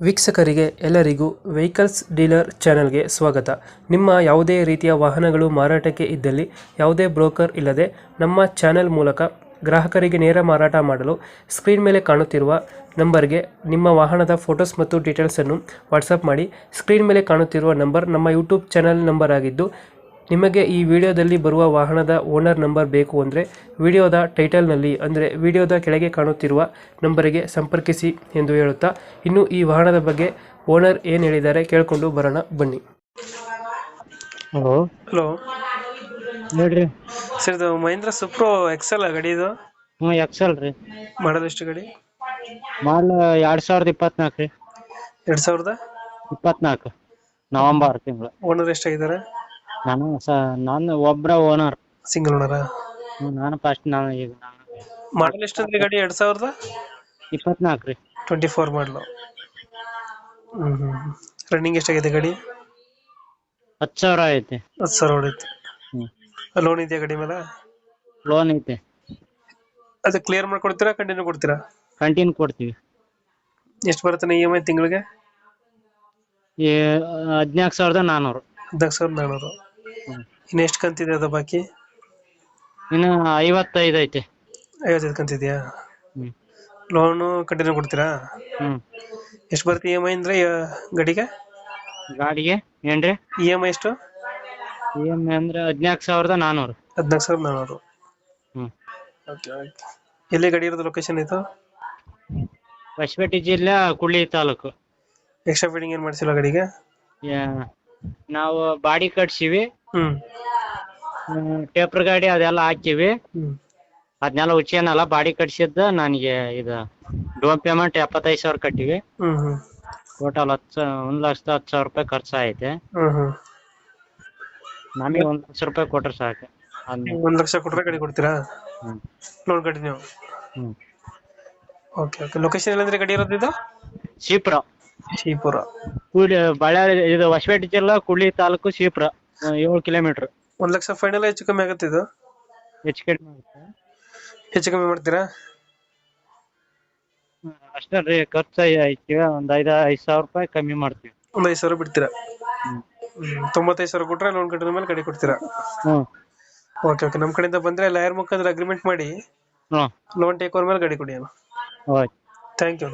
ವೀಕ್ಷಕರಿಗೆ ಎಲ್ಲರಿಗೂ vehicles dealer ಚಾನೆಲ್ಗೆ ಸ್ವಾಗತ. ನಿಮ್ಮ ಯಾವುದೇ ರೀತಿಯ ವಾಹನಗಳು ಮಾರಾಟಕ್ಕೆ ಇದ್ದಲ್ಲಿ ಯಾವುದೇ ಬ್ರೋಕರ್ ಇಲ್ಲದೆ ನಮ್ಮ ಚಾನೆಲ್ ಮೂಲಕ ಗ್ರಾಹಕರಿಗೆ ನೇರ ಮಾರಾಟ ಮಾಡಲು ಸ್ಕ್ರೀನ್ ಮೇಲೆ ಕಾಣುತ್ತಿರುವ ನಂಬರ್ಗೆ ನಿಮ್ಮ ವಾಹನದ ಫೋಟೋಸ್ ಮತ್ತು ಡೀಟೇಲ್ಸನ್ನು ವಾಟ್ಸಪ್ ಮಾಡಿ. ಸ್ಕ್ರೀನ್ ಮೇಲೆ ಕಾಣುತ್ತಿರುವ ನಂಬರ್ ನಮ್ಮ ಯೂಟ್ಯೂಬ್ ಚಾನೆಲ್ ನಂಬರ್ ಆಗಿದ್ದು, ನಿಮಗೆ ಈ ವಿಡಿಯೋದಲ್ಲಿ ಬರುವ ವಾಹನದ ಓನರ್ ನಂಬರ್ ಬೇಕು ಅಂದರೆ ವಿಡಿಯೋದ ಟೈಟಲ್ನಲ್ಲಿ ಅಂದರೆ ವಿಡಿಯೋದ ಕೆಳಗೆ ಕಾಣುತ್ತಿರುವ ನಂಬರಿಗೆ ಸಂಪರ್ಕಿಸಿ ಎಂದು ಹೇಳುತ್ತಾ, ಇನ್ನು ಈ ವಾಹನದ ಬಗ್ಗೆ ಓನರ್ ಏನು ಹೇಳಿದ್ದಾರೆ ಕೇಳಿಕೊಂಡು ಬರೋಣ ಬನ್ನಿ. ಹಲೋ ಹಲೋ ಹೇಳ್ರಿ. ಸರ್, ಇದು ಮಹೇಂದ್ರ ಸುಪ್ರೋ ಎಕ್ಸೆಲ್ ಗಾಡಿ ಇದು ಹ್ಞೂ ಎಕ್ಸೆಲ್ ರೀ. ಮಾಡೋದು ಎಷ್ಟು ಗಾಡಿ? ಮಾಡಲ್ 2024 ರೀ. 2024 ನವೆಂಬರ್ ತಿಂಗಳು. ಓನರ್ ಎಷ್ಟಾಗಿದ್ದಾರೆ? ನಾನು ಒಬ್ಬರ ಓನರ್. ಸಿಂಗಲ್ ಓನರಾ? ನಾನು ಫಸ್ಟ್ ಈಗ ಮಾಡಲ್ ಎಷ್ಟು ಅಂದ್ರೆ ಗಾಡಿ 24 ರೀ. 24 ಮಾಡಲು. ರನ್ನಿಂಗ್ ಎಷ್ಟಾಗಿದೆ ಗಾಡಿ? 10,000 ಐತಿ. 10,000 ಹೊಡೈತೆ. ಹ್ಞೂ ಲೋನ್ ಇದೆಯಾ ಗಾಡಿ ಮೇಲೆ? ಲೋನ್ ಐತೆ. ಅದು ಕ್ಲಿಯರ್ ಮಾಡ್ಕೊಡ್ತೀರಾ ಕಂಟಿನ್ಯೂ ಕೊಡ್ತೀರಾ? ಕಂಟಿನ್ಯೂ ಕೊಡ್ತೀವಿ. ಎಷ್ಟು ಬರುತ್ತೆ ಇ ಎಮ್ ಐ ತಿಂಗಳಿಗೆ? 14,400. 14,400. ಇನ್ನು ಎಷ್ಟು ಕಂತಿದೆ ಅದು ಬಾಕಿ? ಇನ್ನು 55 ಐತೆ. 55 ಕಂತಿದೆಯಾ? ಹ್ಞೂ ಲೋನು ಕಂಟಿನ್ಯೂ ಕೊಡ್ತೀರಾ? ಹ್ಞೂ ಎಷ್ಟು ಬರುತ್ತೆ ಇ ಎಮ್ ಐ ಅಂದ್ರೆ ಗಾಡಿಗೆ? ಗಾಡಿಗೆ ಏನ್ರಿ? ಇ ಎಮ್ ಐ ಎಷ್ಟು? EMI ಅಂದ್ರೆ 14,400. 14,400. ಹ್ಞೂ ಓಕೆ ಓಕೆ. ಎಲ್ಲಿ ಗಾಡಿ ಇರೋದು ಲೊಕೇಶನ್ ಇದು? ಹೊಸಪೇಟೆ ಜಿಲ್ಲೆ ಕುಳ್ಳಿ ತಾಲೂಕು. ಎಕ್ಸ್ಟ್ರಾ ಫಿಟ್ಟಿಂಗ್ ಏನು ಮಾಡಿಸಿಲ್ಲ ಗಾಡಿಗೆ? ನಾವು ಬಾಡಿ ಕಟ್ಸಿವಿ. ಹ್ಮ್ ಟೇಪರ್ ಗಾಡಿ ಅದೆಲ್ಲ ಹಾಕಿವಿ. ಹ್ಮ್ ಅದನ್ನೆಲ್ಲ ಉಚ್ಚೇನಲ್ಲ ಬಾಡಿ ಕಟ್ಸಿದ್ದ. ನನಗೆ ಇದು ಡೌನ್ ಪೇಮೆಂಟ್ 75,000 ಕಟ್ಟಿವಿ. ಹ್ಮ್ ಹ್ಮ್ ಟೋಟಲ್ 1,10,000 ರೂಪಾಯಿ ಖರ್ಚು ಐತೆ. ಹ್ಮ್ ಹ್ಮ್ ನಮಗೆ 1,00,000 ರೂಪಾಯಿ ಕೊಟ್ರೆ ಸಾಕು. ಅದ್ನ 1 ಲಕ್ಷ ಕೊಟ್ರೆ ಗಾಡಿ ಕೊಡ್ತೀರಾ? ಹ್ಮ್ ಲೋನ್ ಕಂಟಿನ್ಯೂ. ಹ್ಮ್ ಓಕೆ ಓಕೆ. ಲೊಕೇಶನ್ ಎಲ್ಲಂದ್ರೆ ಗಾಡಿ ಇರೋದು ಇದು? ಶೀಪ್ರ. ಶ್ರೀಪುರ. ಬಳ್ಳಾರಿ ಇದು ಹೊಸಪೇಟೆ ಜಿಲ್ಲಾ ಕುಳ್ಳಿ ತಾಲೂಕು ಶೀಪ್ರ. 7 ಕಿಲೋಮೀಟರ್. 1 ಲಕ್ಷ ಫೈನಲ್ ಹೆಚ್ಚು ಕಮ್ಮಿ ಆಗುತ್ತೆ ಇದು? ಹೆಚ್ಚು ಕಡಿಮೆ ಆಗುತ್ತೆ. ಹೆಚ್ಚು ಕಮ್ಮಿ ಮಾಡ್ತೀರಾ? ಅಷ್ಟೇ ರೀ. ಖರ್ಚು ಐತಿ ಒಂದು 5,000 ರೂಪಾಯಿ ಕಮ್ಮಿ ಮಾಡ್ತೀವಿ. ಒಂದು 5,000 ಬಿಡ್ತೀರಾ? ಹ್ಮ್ 95,000 ಕೊಟ್ರೆ ಲೋನ್ ಕಟ್ಟಿದ ಮೇಲೆ ಗಾಡಿ ಕೊಡ್ತೀರಾ? ಹ್ಮ್ ಓಕೆ ಓಕೆ. ನಮ್ಮ ಕಡೆಯಿಂದ ಬಂದ್ರೆ ಲಾಯರ್ ಮುಖಾಂತರ ಅಗ್ರಿಮೆಂಟ್ ಮಾಡಿ ಹ್ಮ್ ಲೋನ್ ಟೇಕ್ ಓವರ್ ಮೇಲೆ ಗಾಡಿ ಕೊಡಿ ಅಣ್ಣ. ಓಕೆ. Thank you.